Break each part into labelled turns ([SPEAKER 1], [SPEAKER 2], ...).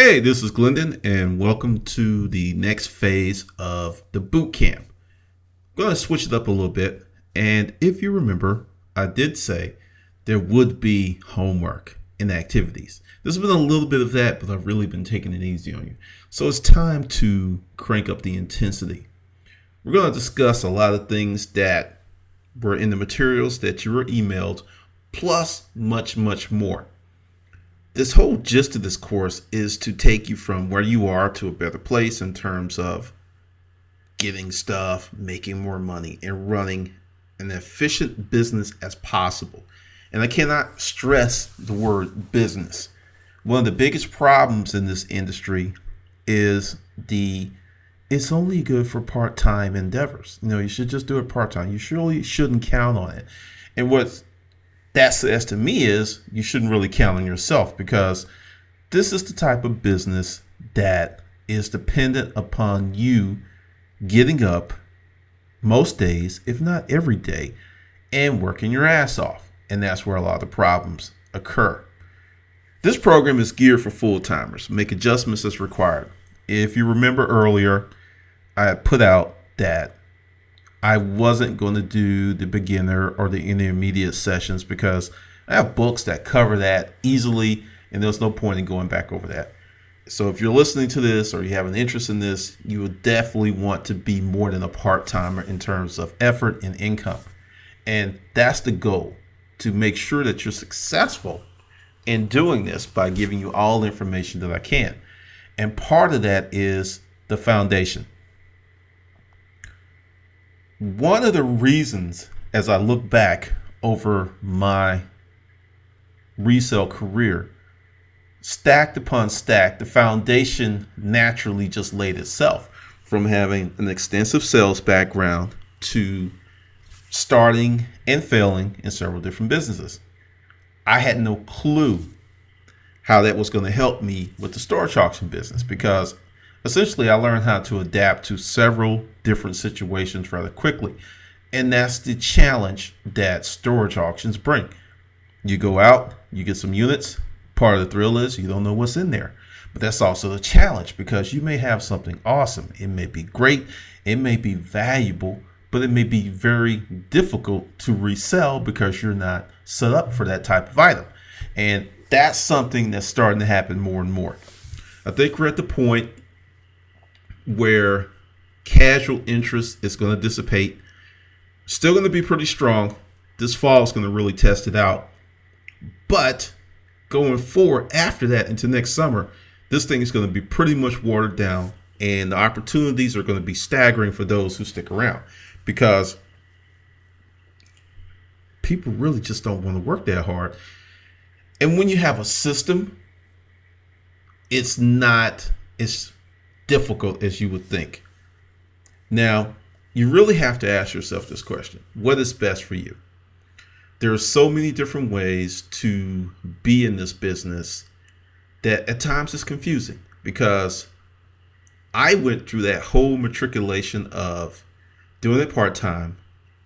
[SPEAKER 1] Hey, this is Glendon, and welcome to the next phase of the boot camp. I'm going to switch it up a little bit, and if you remember, I did say there would be homework and activities. There's been a little bit of that, but I've really been taking it easy on you. So it's time to crank up the intensity. We're going to discuss a lot of things that were in the materials that you were emailed, plus much, much more. This whole gist of this course is to take you from where you are to a better place in terms of getting stuff, making more money, and running an efficient business as possible. And I cannot stress the word business. One of the biggest problems in this industry is it's only good for part-time endeavors. You should just do it part-time. You surely shouldn't count on it. And what that says to me is you shouldn't really count on yourself, because this is the type of business that is dependent upon you getting up most days, if not every day, and working your ass off. And that's where a lot of the problems occur. This program is geared for full-timers. Make adjustments as required. If you remember earlier, I had put out that I wasn't going to do the beginner or the intermediate sessions because I have books that cover that easily, and there's no point in going back over that. So if you're listening to this or you have an interest in this, you would definitely want to be more than a part-timer in terms of effort and income. And that's the goal, to make sure that you're successful in doing this by giving you all the information that I can. And part of that is the foundation. One of the reasons, as I look back over my resale career, stacked upon stack, the foundation naturally just laid itself, from having an extensive sales background to starting and failing in several different businesses. I had no clue how that was going to help me with the storage auction business, because essentially I learned how to adapt to several different situations rather quickly. And that's the challenge that storage auctions bring. You go out, you get some units. Part of the thrill is you don't know what's in there. But that's also the challenge, because you may have something awesome. It may be great, it may be valuable, but it may be very difficult to resell because you're not set up for that type of item. And that's something that's starting to happen more and more. I think we're at the point where casual interest is going to dissipate. Still going to be pretty strong. This fall is going to really test it out. But going forward after that into next summer, this thing is going to be pretty much watered down, and the opportunities are going to be staggering for those who stick around, because people really just don't want to work that hard. And when you have a system, it's not as difficult as you would think. Now, you really have to ask yourself this question: what is best for you? There are so many different ways to be in this business that at times it's confusing, because I went through that whole matriculation of doing it part-time.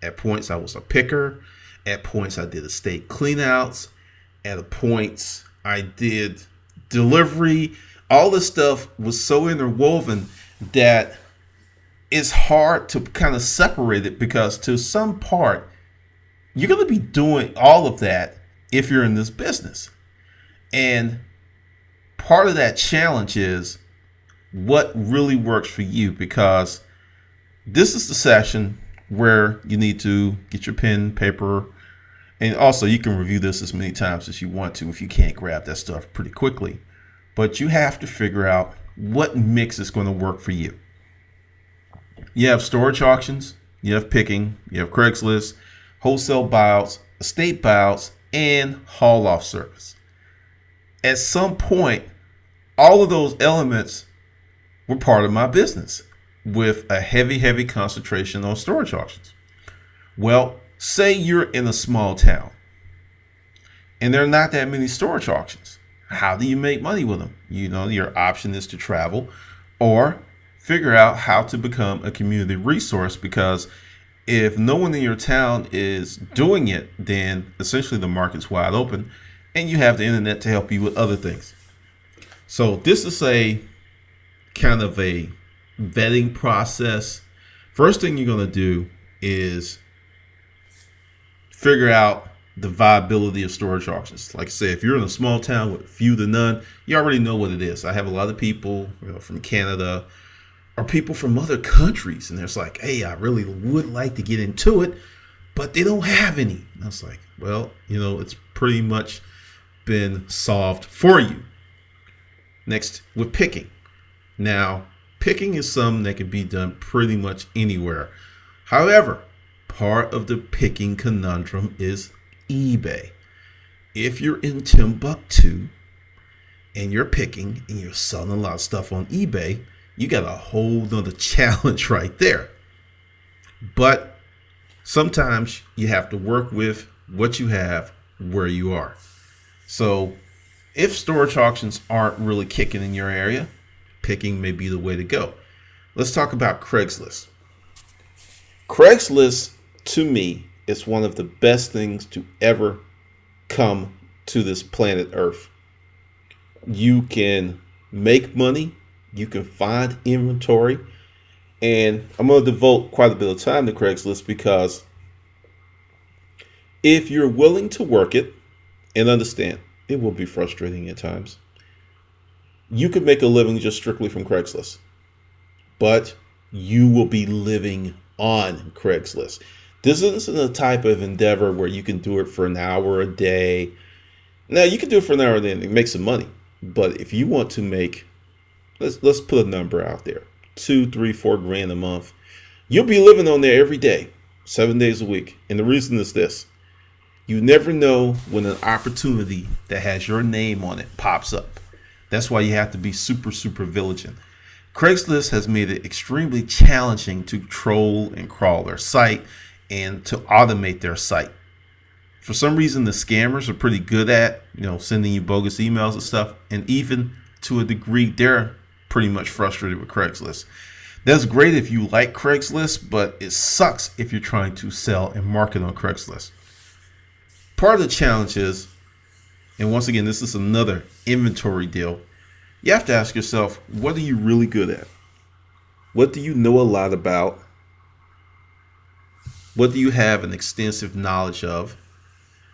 [SPEAKER 1] At points I was a picker. At points I did estate cleanouts. At points I did delivery. All this stuff was so interwoven that it's hard to kind of separate it, because to some part, you're going to be doing all of that if you're in this business. And part of that challenge is what really works for you, because this is the session where you need to get your pen, paper, and also you can review this as many times as you want to if you can't grab that stuff pretty quickly. But you have to figure out what mix is going to work for you. You have storage auctions, you have picking, you have Craigslist, wholesale buyouts, estate buyouts, and haul-off service. At some point, all of those elements were part of my business, with a heavy concentration on storage auctions. Well, say you're in a small town and there are not that many storage auctions. How do you make money with them? Your option is to travel or figure out how to become a community resource, because if no one in your town is doing it, then essentially the market's wide open and you have the internet to help you with other things. So this is a kind of a vetting process. First thing you're going to do is figure out the viability of storage auctions. Like I say, if you're in a small town with few to none, you already know what it is. I have a lot of people, from Canada or people from other countries, and they're like, hey, I really would like to get into it, but they don't have any. And I was like, well, it's pretty much been solved for you. Next, with picking. Now, picking is something that can be done pretty much anywhere. However, part of the picking conundrum is eBay. If you're in Timbuktu and you're picking and you're selling a lot of stuff on eBay, you got a whole nother challenge right there. But sometimes you have to work with what you have where you are. So if storage auctions aren't really kicking in your area, picking may be the way to go. Let's talk about Craigslist. Craigslist, to me, is one of the best things to ever come to this planet Earth. You can make money, you can find inventory, and I'm going to devote quite a bit of time to Craigslist because if you're willing to work it, and understand, it will be frustrating at times, you could make a living just strictly from Craigslist, but you will be living on Craigslist. This isn't a type of endeavor where you can do it for an hour a day. Now, you can do it for an hour a day and make some money. But if you want to make, let's put a number out there, 2, 3, 4 grand a month, you'll be living on there every day, 7 days a week. And the reason is this: you never know when an opportunity that has your name on it pops up. That's why you have to be super, super vigilant. Craigslist has made it extremely challenging to troll and crawl their site and to automate their site. For some reason, the scammers are pretty good at, sending you bogus emails and stuff. And even to a degree, they're pretty much frustrated with Craigslist. That's great if you like Craigslist, but it sucks if you're trying to sell and market on Craigslist. Part of the challenge is, and once again, this is another inventory deal, you have to ask yourself, what are you really good at? What do you know a lot about? What do you have an extensive knowledge of?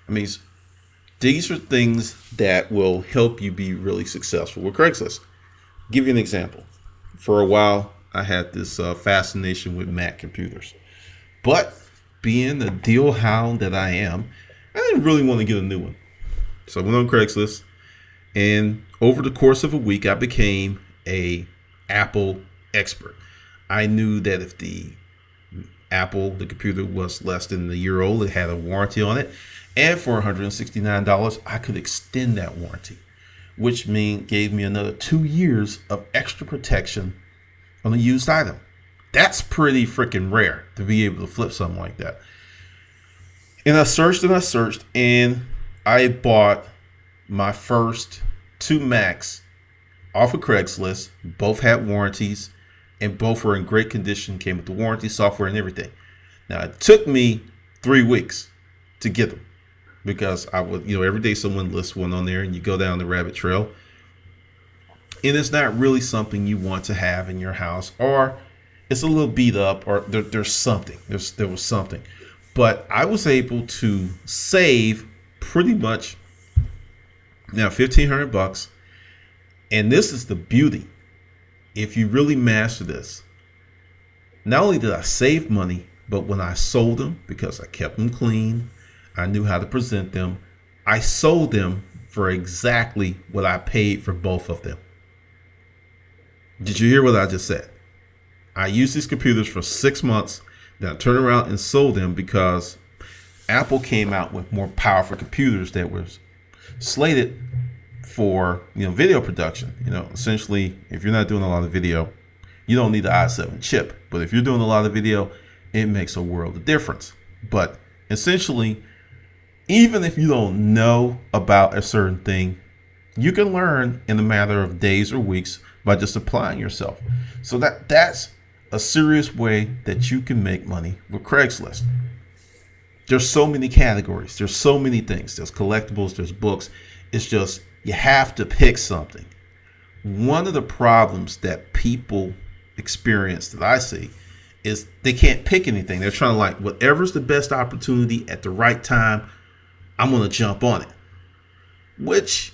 [SPEAKER 1] I mean, these are things that will help you be really successful with Craigslist. I'll give you an example. For a while, I had this fascination with Mac computers. But being the deal hound that I am, I didn't really want to get a new one. So I went on Craigslist, and over the course of a week, I became a Apple expert. I knew that if the computer was less than a year old, it had a warranty on it. And for $169, I could extend that warranty, which gave me another 2 years of extra protection on a used item. That's pretty freaking rare to be able to flip something like that. And I searched, and I bought my first 2 Macs off of Craigslist. Both had warranties, and both were in great condition, came with the warranty, software, and everything. Now, it took me 3 weeks to get them because I would, every day someone lists one on there and you go down the rabbit trail. And it's not really something you want to have in your house, or it's a little beat up, or there's something. There was something. But I was able to save pretty much now $1,500. And this is the beauty. If you really master this, not only did I save money, but when I sold them, because I kept them clean, I knew how to present them, I sold them for exactly what I paid for both of them. Did you hear what I just said? I used these computers for 6 months, then I turned around and sold them because Apple came out with more powerful computers that were slated for video production. Essentially, if you're not doing a lot of video, you don't need the i7 chip. But if you're doing a lot of video, it makes a world of difference. But essentially, even if you don't know about a certain thing, you can learn in a matter of days or weeks by just applying yourself. So that's a serious way that you can make money with Craigslist. There's so many categories. There's so many things. There's collectibles. There's books. It's just you have to pick something. one of the problems that people experience that I see is they can't pick anything. They're trying to like whatever's the best opportunity at the right time, I'm going to jump on it, which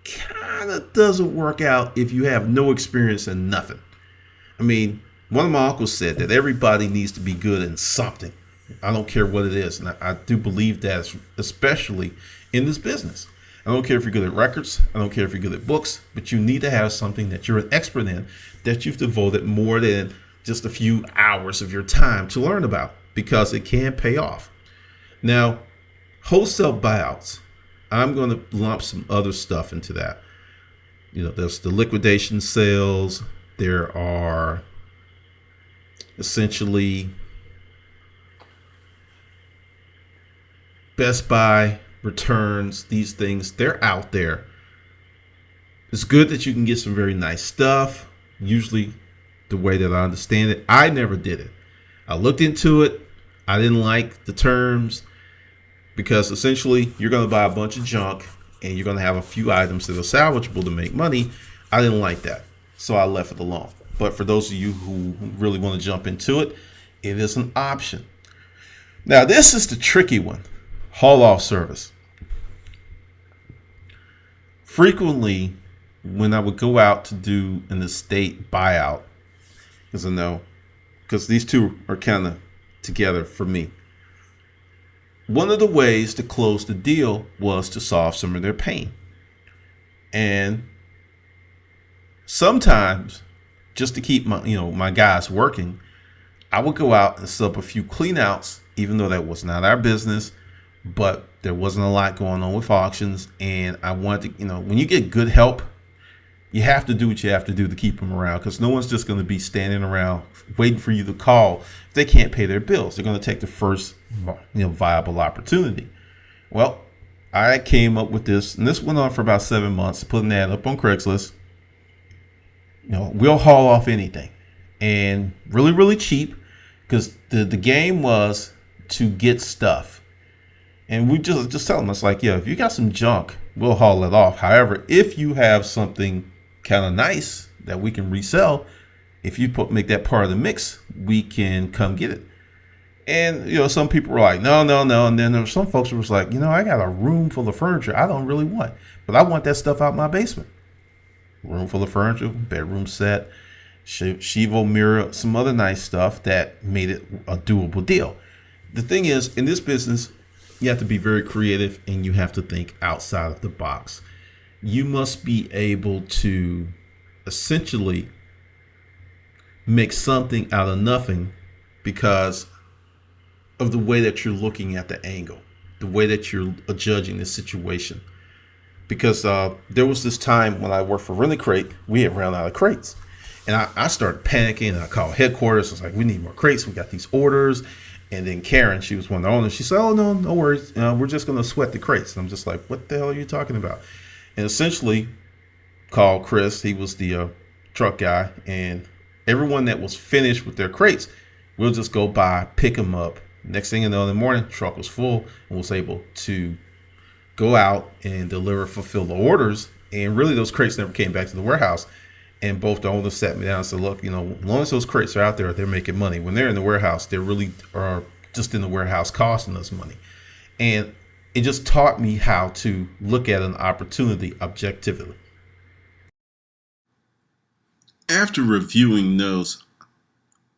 [SPEAKER 1] kind of doesn't work out if you have no experience and nothing. I mean, one of my uncles said that everybody needs to be good in something. I don't care what it is. And I do believe that, especially in this business. I don't care if you're good at records. I don't care if you're good at books, but you need to have something that you're an expert in, that you've devoted more than just a few hours of your time to learn about, because it can pay off. Now, wholesale buyouts, I'm going to lump some other stuff into that. There's the liquidation sales. There are essentially Best Buy returns. These things, they're out there. It's good that you can get some very nice stuff. Usually, the way that I understand it, I never did it. I looked into it. I didn't like the terms, because essentially you're going to buy a bunch of junk and you're going to have a few items that are salvageable to make money. I didn't like that, so I left it alone. But for those of you who really want to jump into it, it is an option. Now, this is the tricky one. Haul-off service. Frequently, when I would go out to do an estate buyout, because these two are kind of together for me, one of the ways to close the deal was to solve some of their pain. And sometimes, just to keep my guys working, I would go out and set up a few cleanouts, even though that was not our business, but there wasn't a lot going on with auctions. And I wanted to, when you get good help, you have to do what you have to do to keep them around, because no one's just going to be standing around waiting for you to call if they can't pay their bills. They're going to take the first viable opportunity. Well, I came up with this, and this went on for about 7 months, putting that up on Craigslist. We'll haul off anything, and really, really cheap, because the game was to get stuff. And we just tell them, it's like, if you got some junk, we'll haul it off. However, if you have something kind of nice that we can resell, if you make that part of the mix, we can come get it. And some people were like, no. And then there were some folks who was like, I got a room full of furniture I don't really want, but I want that stuff out my basement. Room full of furniture, bedroom set, Shivo mirror, some other nice stuff that made it a doable deal. The thing is, in this business, you have to be very creative and you have to think outside of the box. You must be able to essentially make something out of nothing, because of the way that you're looking at the angle, the way that you're judging the situation. Because there was this time when I worked for Rent a Crate, we had run out of crates. And I started panicking, and I called headquarters. I was like, we need more crates. We got these orders. And then Karen, she was one of the owners. She said, oh, no worries. We're just going to sweat the crates. And I'm just like, what the hell are you talking about? And essentially called Chris. He was the truck guy. And everyone that was finished with their crates, we'll just go by, pick them up. Next thing you know, in the morning, the truck was full and was able to go out and fulfill the orders. And really, those crates never came back to the warehouse. And both the owners sat me down and said, look, as long as those crates are out there, they're making money. When they're in the warehouse, they really are just in the warehouse costing us money. And it just taught me how to look at an opportunity objectively.
[SPEAKER 2] After reviewing those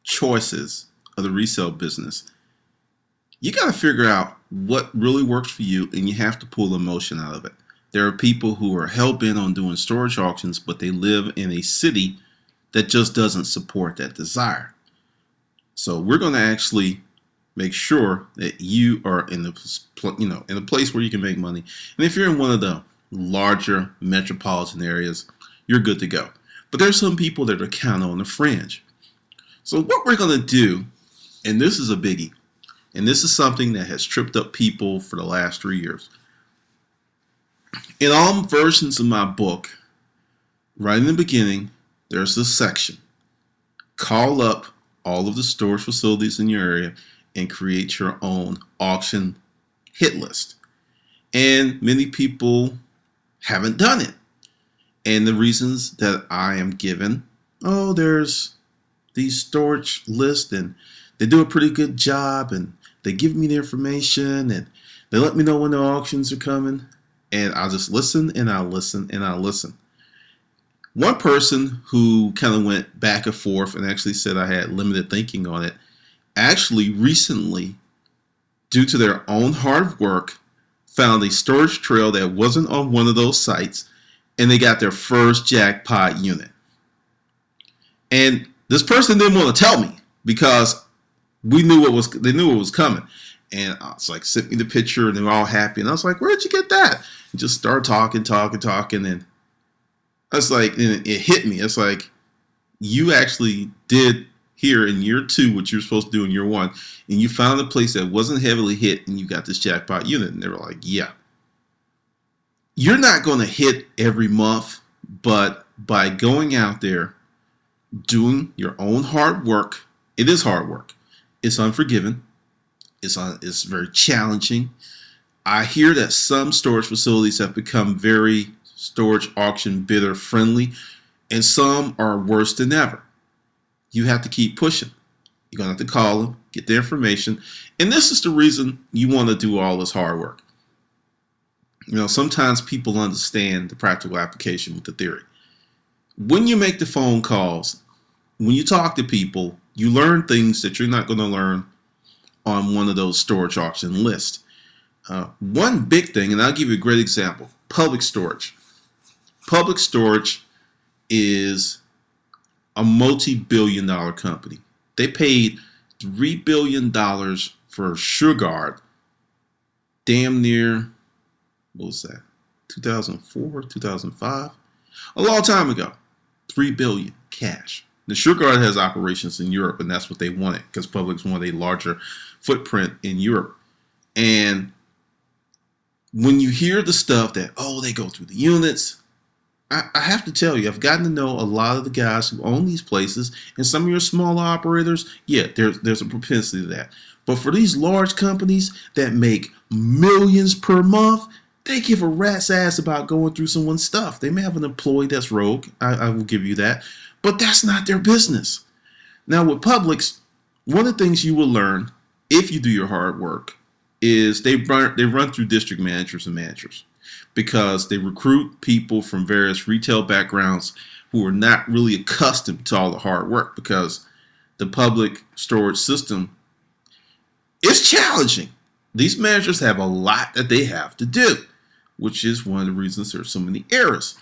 [SPEAKER 2] choices of the resale business, you got to figure out what really works for you, and you have to pull emotion out of it. There are people who are hell-bent on doing storage auctions, but they live in a city that just doesn't support that desire. So we're going to actually make sure that you are in a place where you can make money. And if you're in one of the larger metropolitan areas, you're good to go. But there's some people that are kind of on the fringe. So what we're going to do, and this is a biggie, and this is something that has tripped up people for the last 3 years. In all versions of my book, right in the beginning, there's this section. Call up all of the storage facilities in your area and create your own auction hit list. And many people haven't done it. And the reasons that I am given, oh, there's these storage lists and they do a pretty good job and they give me the information and they let me know when the auctions are coming. And I'll just listen and I'll listen and I'll listen. One person who kind of went back and forth and actually said I had limited thinking on it, actually recently, due to their own hard work, found a storage trail that wasn't on one of those sites, and they got their first jackpot unit. And this person didn't want to tell me because they knew what was coming. And I was like, sent me the picture, and they were all happy. And I was like, where'd you get that? And just started talking. And I was like, and it hit me. It's like, you actually did here in year 2 what you were supposed to do in year 1, and you found a place that wasn't heavily hit, and you got this jackpot unit. And they were like, yeah. You're not going to hit every month, but by going out there, doing your own hard work, it is hard work. It's unforgiving. It's very challenging. I hear that some storage facilities have become very storage auction bidder friendly, and some are worse than ever. You have to keep pushing. You're going to have to call them, get the information. And this is the reason you want to do all this hard work. Sometimes people understand the practical application with the theory. When you make the phone calls, when you talk to people, you learn things that you're not going to learn on one of those storage auction lists. One big thing, and I'll give you a great example, public storage. Public storage is a multi-billion-dollar company. They paid $3 billion for SureGuard, damn near, what was that, 2004, 2005? A long time ago. $3 billion cash. The SureGuard has operations in Europe, and that's what they wanted because Publix wanted a larger footprint in Europe. And when you hear the stuff that, oh, they go through the units, I have to tell you, I've gotten to know a lot of the guys who own these places, and some of your smaller operators, yeah, there's a propensity to that. But for these large companies that make millions per month, they give a rat's ass about going through someone's stuff. They may have an employee that's rogue, I will give you that, but that's not their business. Now with Publix, one of the things you will learn if you do your hard work is they run through district managers and managers, because they recruit people from various retail backgrounds who are not really accustomed to all the hard work, because the public storage system is challenging. These managers have a lot that they have to do, which is one of the reasons there's so many errors.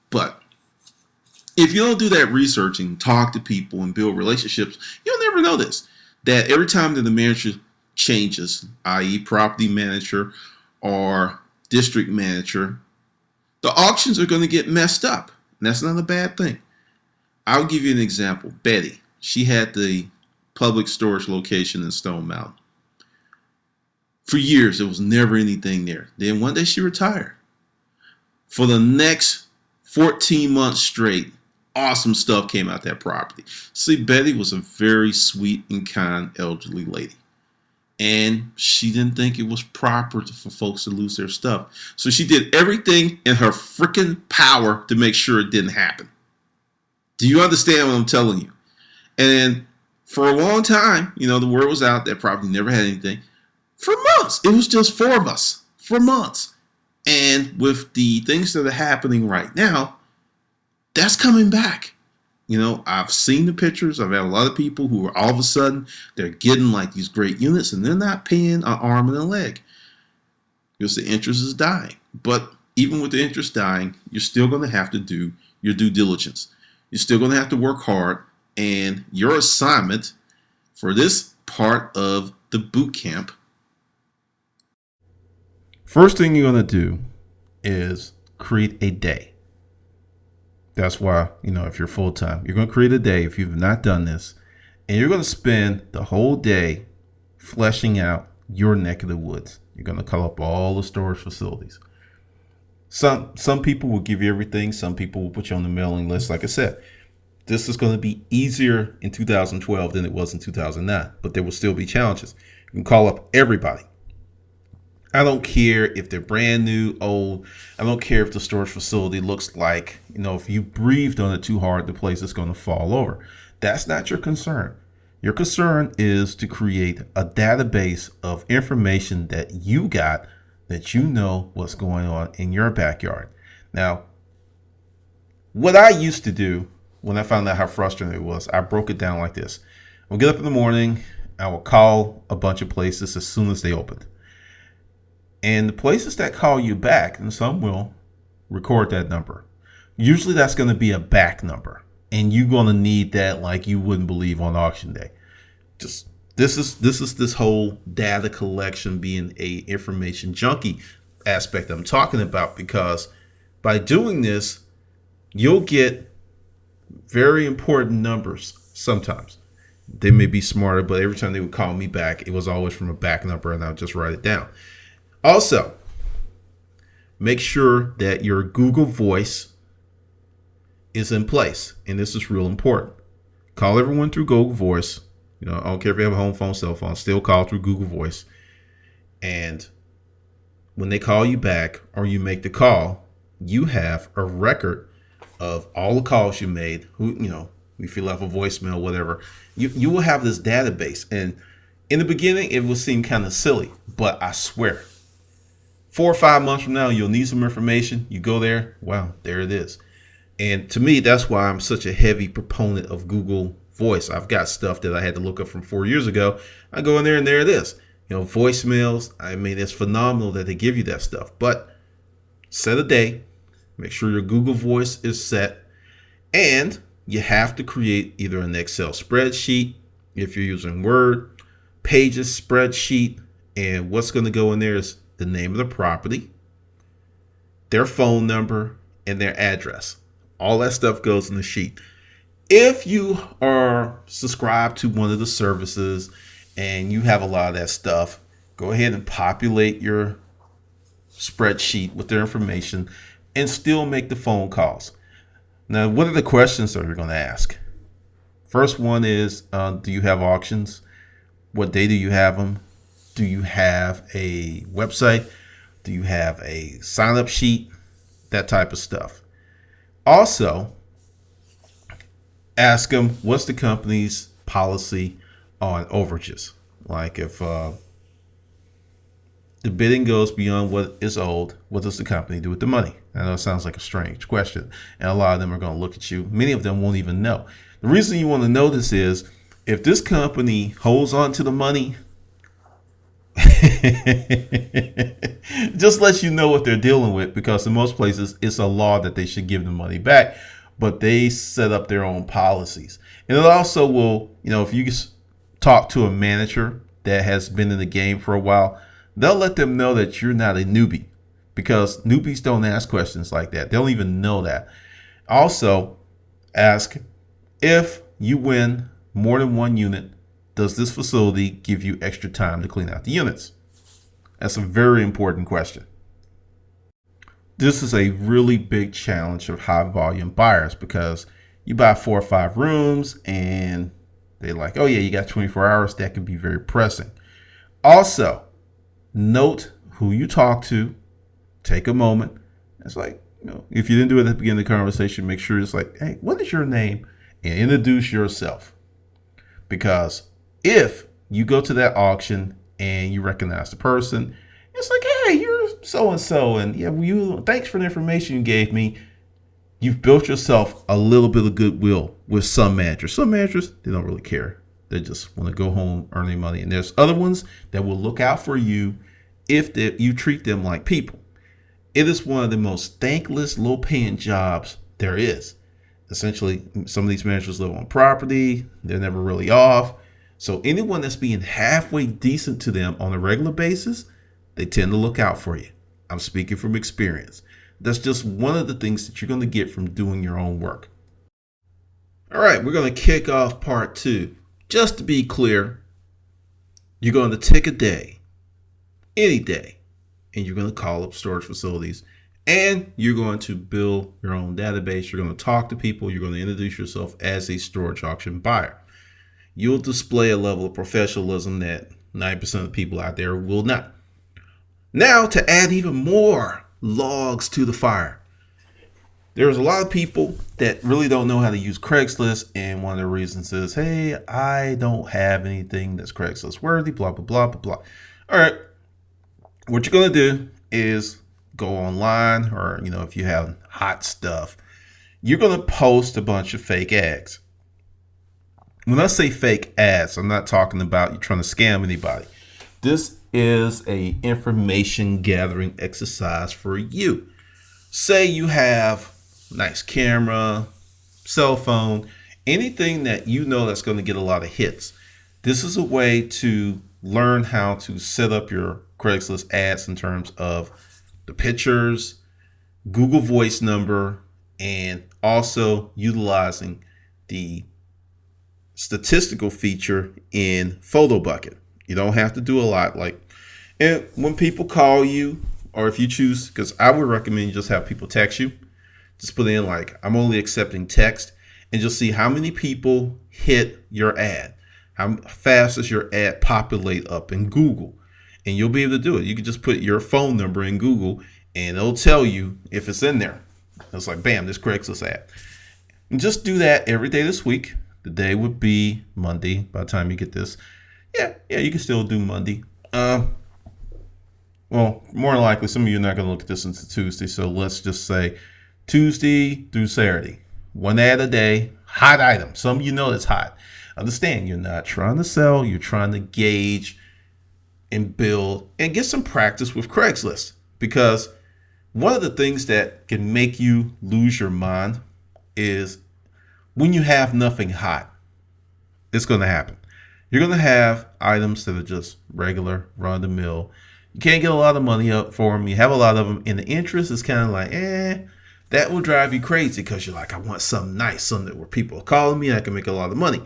[SPEAKER 2] But if you don't do that research and talk to people and build relationships, you'll never know this, that every time that the manager changes, i.e. property manager or district manager, the auctions are going to get messed up. And that's not a bad thing. I'll give you an example. Betty, she had the public storage location in Stone Mountain. For years, there was never anything there. Then one day she retired. For the next 14 months straight, awesome stuff came out that property. See, Betty was a very sweet and kind elderly lady. And she didn't think it was proper for folks to lose their stuff. So she did everything in her freaking power to make sure it didn't happen. Do you understand what I'm telling you? And for a long time, the word was out that property never had anything. For months. It was just 4 of us. For months. And with the things that are happening right now, that's coming back. I've seen the pictures. I've had a lot of people who are all of a sudden, they're getting like these great units and they're not paying an arm and a leg because the interest is dying. But even with the interest dying, you're still going to have to do your due diligence. You're still going to have to work hard. And your assignment for this part of the boot camp,
[SPEAKER 1] first thing you're going to do is create a day. That's why, if you're full-time, you're going to create a day if you've not done this, and you're going to spend the whole day fleshing out your neck of the woods. You're going to call up all the storage facilities. Some people will give you everything. Some people will put you on the mailing list. Like I said, this is going to be easier in 2012 than it was in 2009, but there will still be challenges. You can call up everybody. I don't care if they're brand new, old. I don't care if the storage facility looks like, if you breathed on it too hard, the place is going to fall over. That's not your concern. Your concern is to create a database of information that you got, that you know what's going on in your backyard. Now, what I used to do when I found out how frustrating it was, I broke it down like this. I'll get up in the morning, I will call a bunch of places as soon as they opened. And the places that call you back, and some will, record that number. Usually that's going to be a back number, and you're going to need that like you wouldn't believe on auction day. Just this whole data collection being a information junkie aspect I'm talking about, because by doing this, you'll get very important numbers sometimes. They may be smarter, but every time they would call me back, it was always from a back number, and I'll just write it down. Also, make sure that your Google Voice is in place, and this is real important. Call everyone through Google Voice. I don't care if you have a home phone, cell phone, still call through Google Voice. And when they call you back or you make the call, you have a record of all the calls you made. If you left a voicemail, whatever, you will have this database. And in the beginning, it will seem kind of silly, but I swear, 4 or 5 months from now, you'll need some information. You go there, wow, there it is. And to me, that's why I'm such a heavy proponent of Google Voice. I've got stuff that I had to look up from 4 years ago. I go in there and there it is. Voicemails. I mean, it's phenomenal that they give you that stuff. But set a day. Make sure your Google Voice is set. And you have to create either an Excel spreadsheet, if you're using Word, Pages spreadsheet. And what's going to go in there is the name of the property, their phone number, and their address. All that stuff goes in the sheet. If you are subscribed to one of the services and you have a lot of that stuff, go ahead and populate your spreadsheet with their information and still make the phone calls. Now, what are the questions that you're going to ask? First one is, do you have auctions? What day do you have them? Do you have a website? Do you have a sign-up sheet? That type of stuff. Also, ask them, what's the company's policy on overages? Like if the bidding goes beyond what is owed, what does the company do with the money? I know it sounds like a strange question, and a lot of them are going to look at you. Many of them won't even know. The reason you want to know this is, if this company holds on to the money, just lets you know what they're dealing with, because in most places it's a law that they should give the money back, but they set up their own policies. And it also will, if you talk to a manager that has been in the game for a while, they'll let them know that you're not a newbie, because newbies don't ask questions like that. They don't even know that. Also, ask, if you win more than one unit, does this facility give you extra time to clean out the units? That's a very important question. This is a really big challenge of high volume buyers, because you buy 4 or 5 rooms and they're like, oh yeah, you got 24 hours. That can be very pressing. Also, note who you talk to. Take a moment. It's like, if you didn't do it at the beginning of the conversation, make sure it's like, hey, what is your name? And introduce yourself. Because if you go to that auction and you recognize the person, it's like, hey, you're so-and-so, and yeah, thanks for the information you gave me. You've built yourself a little bit of goodwill with some managers. Some managers, they don't really care. They just want to go home, earn their money. And there's other ones that will look out for you if you treat them like people. It is one of the most thankless, low-paying jobs there is. Essentially, some of these managers live on property. They're never really off. So anyone that's being halfway decent to them on a regular basis, they tend to look out for you. I'm speaking from experience. That's just one of the things that you're going to get from doing your own work. All right, we're going to kick off part 2. Just to be clear, you're going to take a day, any day, and you're going to call up storage facilities, and you're going to build your own database. You're going to talk to people. You're going to introduce yourself as a storage auction buyer. You'll display a level of professionalism that 90% of the people out there will not. Now, to add even more logs to the fire, there's a lot of people that really don't know how to use Craigslist, and one of the reasons is, hey, I don't have anything that's Craigslist worthy, blah, blah, blah, blah, blah. All right, what you're going to do is go online, or, if you have hot stuff, you're going to post a bunch of fake ads. When I say fake ads, I'm not talking about you trying to scam anybody. This is a information gathering exercise for you. Say you have a nice camera, cell phone, anything that you know that's going to get a lot of hits. This is a way to learn how to set up your Craigslist ads in terms of the pictures, Google Voice number, and also utilizing the statistical feature in Photo Bucket. You don't have to do a lot. And when people call you, or if you choose, because I would recommend you just have people text you, just put in I'm only accepting text, and you'll see how many people hit your ad, how fast does your ad populate up in Google, and you'll be able to do it. You can just put your phone number in Google, and it'll tell you if it's in there. It's bam, this Craigslist ad. And just do that every day this week. The day would be Monday by the time you get this. Yeah, you can still do Monday. Well, more than likely, some of you are not going to look at this until Tuesday. So let's just say Tuesday through Saturday. One ad a day, hot item. Some of you know it's hot. Understand, you're not trying to sell. You're trying to gauge and build and get some practice with Craigslist. Because one of the things that can make you lose your mind is when you have nothing hot. It's going to happen. You're going to have items that are just regular, run-of-the-mill. You can't get a lot of money up for them. You have a lot of them, and the interest is kind of that will drive you crazy because you're I want something nice, something where people are calling me, I can make a lot of money.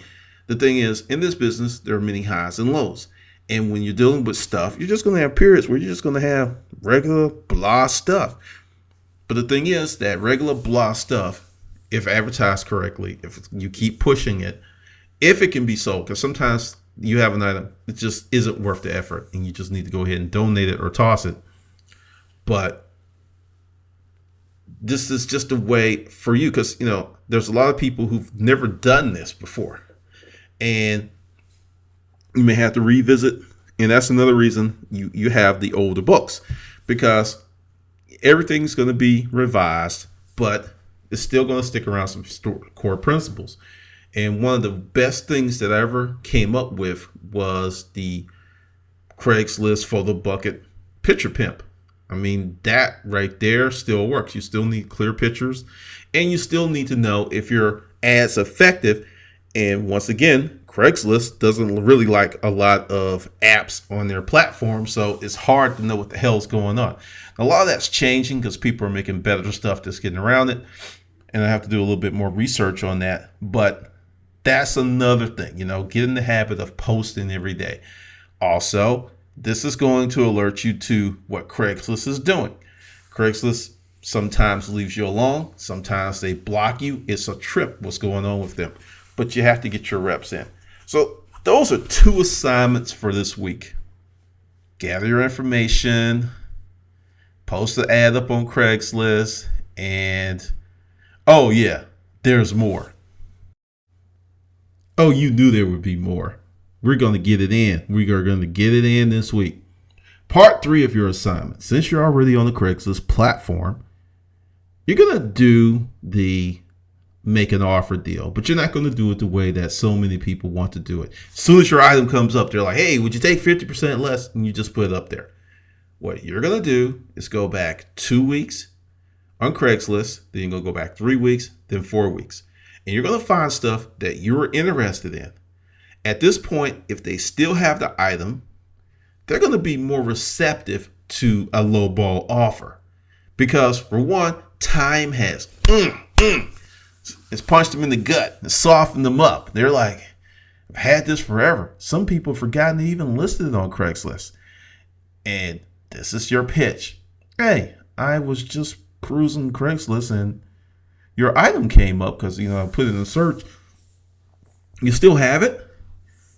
[SPEAKER 1] The thing is, in this business, there are many highs and lows. And when you're dealing with stuff, you're just going to have periods where you're just going to have regular blah stuff. But the thing is that regular blah stuff, if advertised correctly, if you keep pushing it, if it can be sold, because sometimes you have an item, it just isn't worth the effort and you just need to go ahead and donate it or toss it. But this is just a way for you because, there's a lot of people who've never done this before and you may have to revisit. And that's another reason you have the older books, because everything's going to be revised, but it's still going to stick around some core principles. And one of the best things that I ever came up with was the Craigslist Photo Bucket Picture Pimp. I mean, that right there still works. You still need clear pictures, and you still need to know if your ad's effective. And once again, Craigslist doesn't really like a lot of apps on their platform, so it's hard to know what the hell's going on. A lot of that's changing because people are making better stuff that's getting around it, and I have to do a little bit more research on that. But that's another thing, get in the habit of posting every day. Also, this is going to alert you to what Craigslist is doing. Craigslist sometimes leaves you alone. Sometimes they block you. It's a trip what's going on with them. But you have to get your reps in. So those are 2 assignments for this week. Gather your information, post the ad up on Craigslist, and oh yeah, there's more. Oh, you knew there would be more. We're going to get it in. We are going to get it in this week. Part 3 of your assignment. Since you're already on the Craigslist platform, you're going to do the make an offer deal, but you're not going to do it the way that so many people want to do it. As soon as your item comes up, they're like, hey, would you take 50% less? And you just put it up there. What you're going to do is go back 2 weeks on Craigslist, then you're going to go back 3 weeks, then 4 weeks. And you're going to find stuff that you're interested in. At this point, if they still have the item, they're going to be more receptive to a lowball offer. Because for one, time has it's punched them in the gut. It's softened them up. They're like, I've had this forever. Some people have forgotten they even listed it on Craigslist. And this is your pitch. Hey, I was just cruising Craigslist and your item came up because, I put it in a search. You still have it?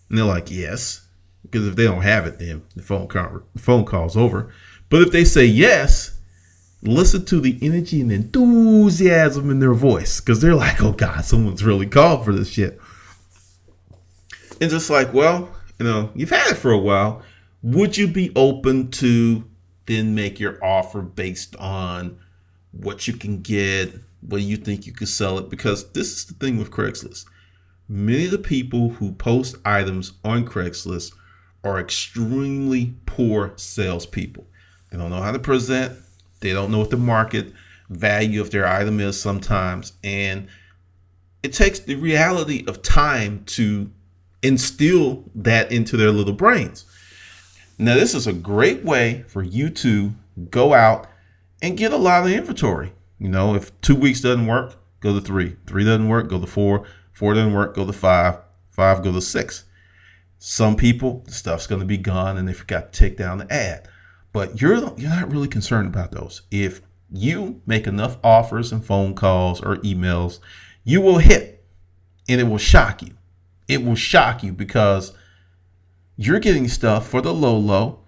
[SPEAKER 1] And they're like, yes. Because if they don't have it, then the phone call's over. But if they say yes, listen to the energy and enthusiasm in their voice, because they're like, oh God, someone's really called for this shit. And just like, well, you've had it for a while. Would you be open to then make your offer based on what you can get, what you think you could sell it? Because this is the thing with Craigslist. Many of the people who post items on Craigslist are extremely poor salespeople. They don't know how to present. They don't know what the market value of their item is sometimes. And it takes the reality of time to instill that into their little brains. Now, this is a great way for you to go out and get a lot of inventory. If 2 weeks doesn't work, go to 3. 3 doesn't work, go to 4. 4 doesn't work, go to 5. 5, go to 6. Some people, the stuff's going to be gone and they forgot to take down the ad. But you're not really concerned about those. If you make enough offers and phone calls or emails, you will hit, and it will shock you. It will shock you because you're getting stuff for the low.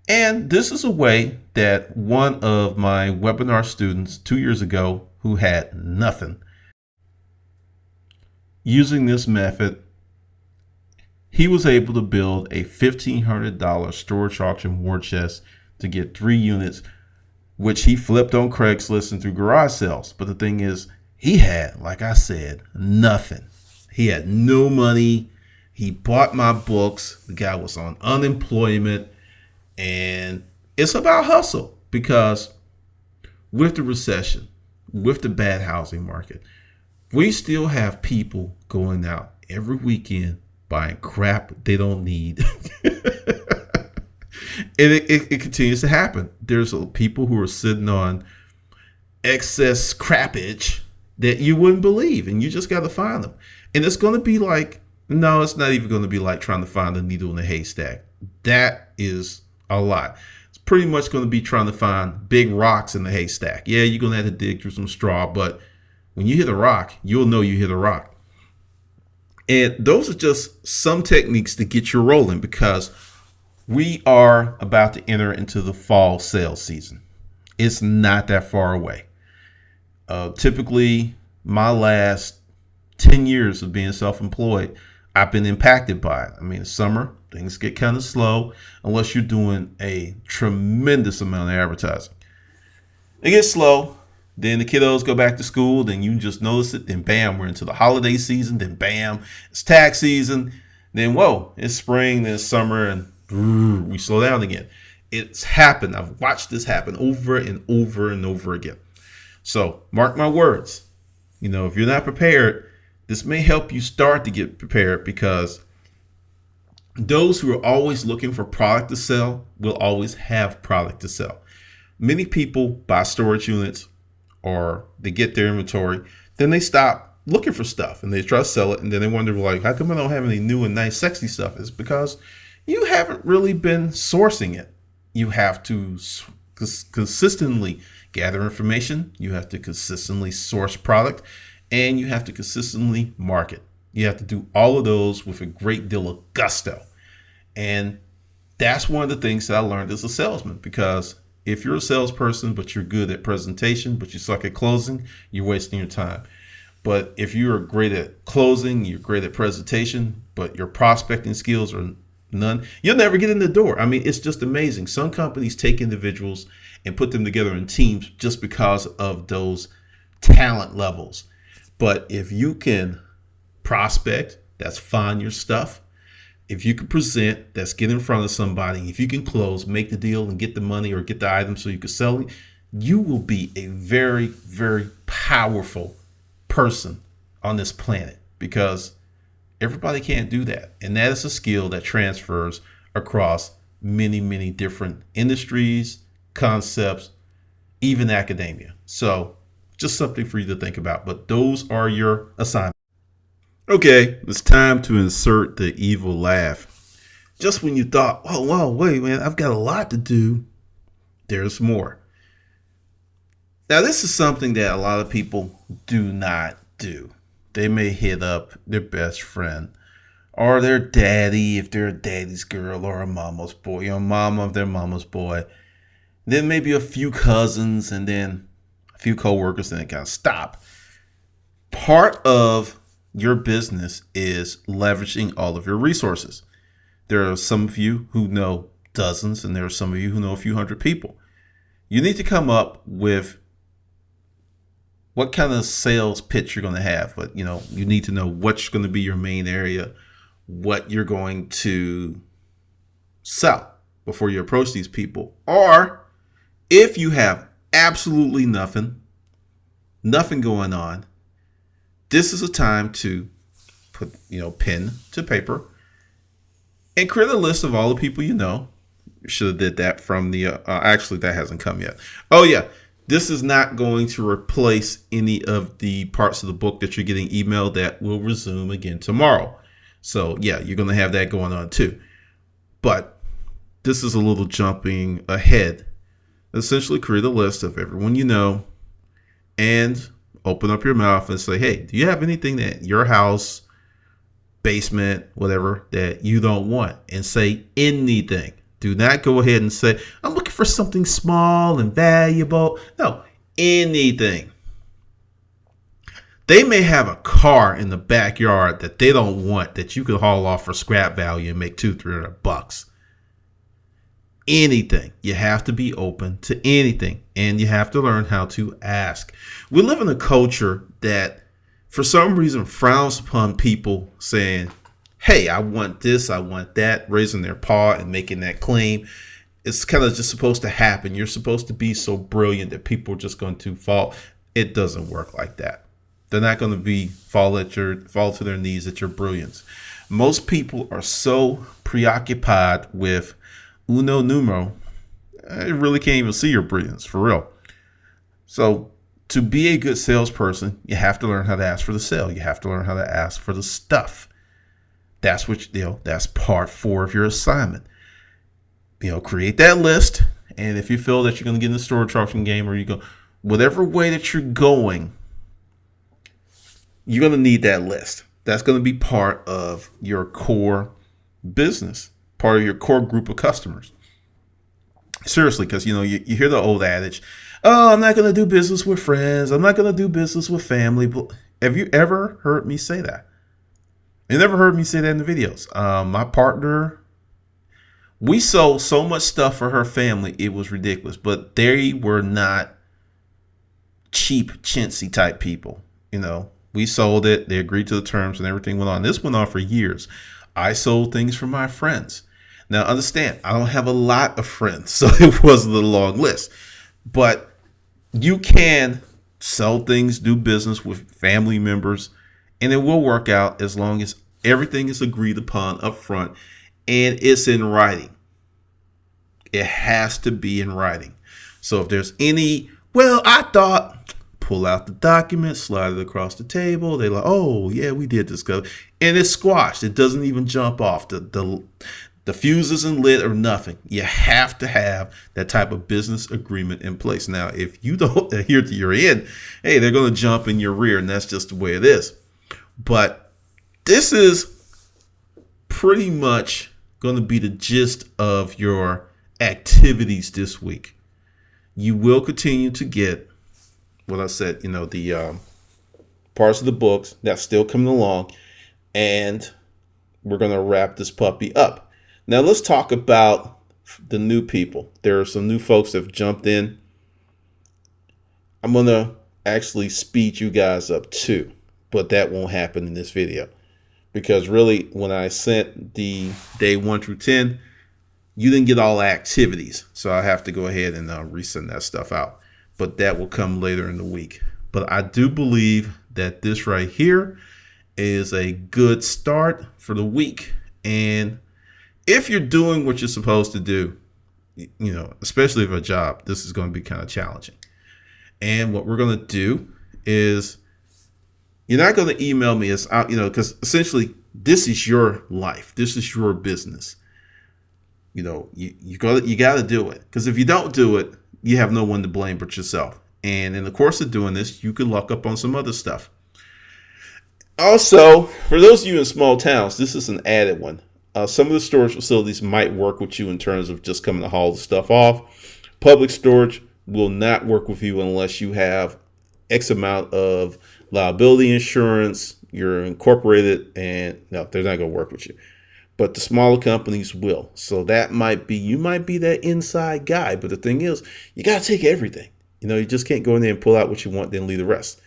[SPEAKER 1] And this is a way that one of my webinar students 2 years ago who had nothing, using this method, he was able to build a $1,500 storage auction war chest to get 3 units, which he flipped on Craigslist and through garage sales. But the thing is, he had, like I said, nothing. He had no money. He bought my books. The guy was on unemployment. And it's about hustle, because with the recession, with the bad housing market, we still have people going out every weekend buying crap they don't need. And it continues to happen. There's people who are sitting on excess crappage that you wouldn't believe, and you just got to find them. And it's going to be like, no, it's not even going to be like trying to find a needle in a haystack. That is a lot. It's pretty much going to be trying to find big rocks in the haystack. Yeah, you're going to have to dig through some straw, but when you hit a rock, you'll know you hit a rock. And those are just some techniques to get you rolling, because we are about to enter into the fall sales season. It's not that far away. Typically, my last 10 years of being self-employed, I've been impacted by it. I mean, summer, things get kind of slow unless you're doing a tremendous amount of advertising. It gets slow. Then the kiddos go back to school. Then you just notice it. Then bam, we're into the holiday season. Then bam, it's tax season. Then whoa, it's spring. Then it's summer, and we slow down again. It's happened. I've watched this happen over and over and over again. So mark my words. If you're not prepared, this may help you start to get prepared, because those who are always looking for product to sell will always have product to sell. Many people buy storage units, or they get their inventory, then they stop looking for stuff and they try to sell it, and then they wonder, like, how come I don't have any new and nice sexy stuff? It's because you haven't really been sourcing it. You have to consistently gather information, you have to consistently source product, and you have to consistently market. You have to do all of those with a great deal of gusto. And that's one of the things that I learned as a salesman, because if you're a salesperson, but you're good at presentation, but you suck at closing, you're wasting your time. But if you're great at closing, you're great at presentation, but your prospecting skills are none, you'll never get in the door. I mean, it's just amazing. Some companies take individuals and put them together in teams just because of those talent levels. But if you can prospect, that's find your stuff. If you can present, that's get in front of somebody. If you can close, make the deal and get the money or get the item so you can sell it, you will be a very, very powerful person on this planet, because everybody can't do that. And that is a skill that transfers across many, many different industries, concepts, even academia. So just something for you to think about. But those are your assignments. Okay, it's time to insert the evil laugh. Just when you thought, oh, wow, wait, man, I've got a lot to do, there's more. Now, this is something that a lot of people do not do. They may hit up their best friend or their daddy if they're a daddy's girl, or a mama's boy, or mama of their mama's boy. then maybe a few cousins, and then a few coworkers, and then kind of stop. Part of your business is leveraging all of your resources. There are some of you who know dozens, and there are some of you who know a few hundred people. You need to come up with what kind of sales pitch you're going to have. But you need to know what's going to be your main area, what you're going to sell before you approach these people. Or if you have absolutely nothing going on, this is a time to put pen to paper and create a list of all the people you know. You should have did that from the actually that hasn't come yet. Oh yeah, this is not going to replace any of the parts of the book that you're getting emailed. That will resume again tomorrow. So yeah, you're going to have that going on too. But this is a little jumping ahead. Essentially create a list of everyone you know and open up your mouth and say, hey, do you have anything that your house, basement, whatever, that you don't want? And say anything. Do not go ahead and say, I'm looking for something small and valuable. No, anything. They may have a car in the backyard that they don't want that you could haul off for scrap value and make $200-300. Anything. You have to be open to anything, and you have to learn how to ask. We live in a culture that for some reason frowns upon people saying, hey, I want this, I want that, raising their paw and making that claim. It's kind of just supposed to happen. You're supposed to be so brilliant that people are just going to fall. It doesn't work like that. They're not going to fall to their knees at your brilliance. Most people are so preoccupied with uno numero, I really can't even see your brilliance, for real. So to be a good salesperson, you have to learn how to ask for the sale. You have to learn how to ask for the stuff. That's that's part 4 of your assignment. Create that list. And if you feel that you're going to get in the storage auction game, or you go, whatever way that you're going, you're going to need that list. That's going to be part of your core business, part of your core group of customers. Seriously, because you hear the old adage, oh, I'm not going to do business with friends. I'm not going to do business with family. But have you ever heard me say that? You never heard me say that in the videos. My partner, we sold so much stuff for her family, it was ridiculous. But they were not cheap, chintzy type people. We sold it. They agreed to the terms and everything went on. This went on for years. I sold things for my friends. Now, understand, I don't have a lot of friends, so it wasn't a long list. But you can sell things, do business with family members, and it will work out as long as everything is agreed upon up front and it's in writing. It has to be in writing. So if there's I thought, pull out the document, slide it across the table. They're like, oh, yeah, we did discuss. And it's squashed. It doesn't even jump off. The fuse isn't lit or nothing. You have to have that type of business agreement in place. Now, if you don't adhere to your end, hey, they're going to jump in your rear, and that's just the way it is. But this is pretty much going to be the gist of your activities this week. You will continue to get what I said, the parts of the books that's still coming along, and we're going to wrap this puppy up. Now let's talk about the new people. There are some new folks that have jumped in. I'm going to actually speed you guys up too, but that won't happen in this video, because really when I sent the day 1 through 10, you didn't get all the activities. So I have to go ahead and resend that stuff out, but that will come later in the week. But I do believe that this right here is a good start for the week. And if you're doing what you're supposed to do, especially if a job, this is going to be kind of challenging. And what we're going to do is, you're not going to email me as, because essentially this is your life. This is your business. You got to do it, because if you don't do it, you have no one to blame but yourself. And in the course of doing this, you could luck up on some other stuff. Also, for those of you in small towns, this is an added one. Some of the storage facilities might work with you in terms of just coming to haul the stuff off, Public storage will not work with you unless you have X amount of liability insurance, you're incorporated, and no, they're not going to work with you. But the smaller companies will. So that might be, you might be that inside guy. But the thing is, you got to take everything. You just can't go in there and pull out what you want, then leave the rest.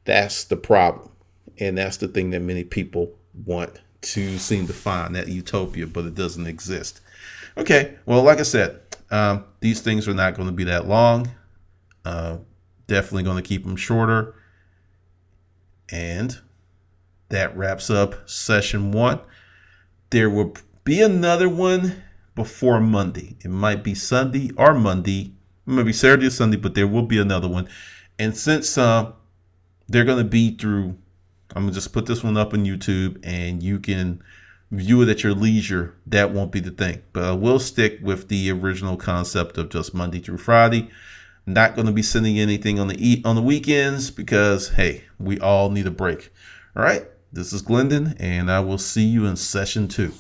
[SPEAKER 1] That's the problem. And that's the thing that many people want to seem to find, that utopia, but it doesn't exist. Okay, well, like I said, these things are not going to be that long. Definitely going to keep them shorter. And that wraps up session 1. There will be another one before Monday. It might be Sunday or Monday. It might be Saturday or Sunday, but there will be another one. And since they're going to be through, I'm going to just put this one up on YouTube and you can view it at your leisure. That won't be the thing. But I will stick with the original concept of just Monday through Friday. Not going to be sending anything on the weekends because, hey, we all need a break. All right. This is Glendon, and I will see you in session 2.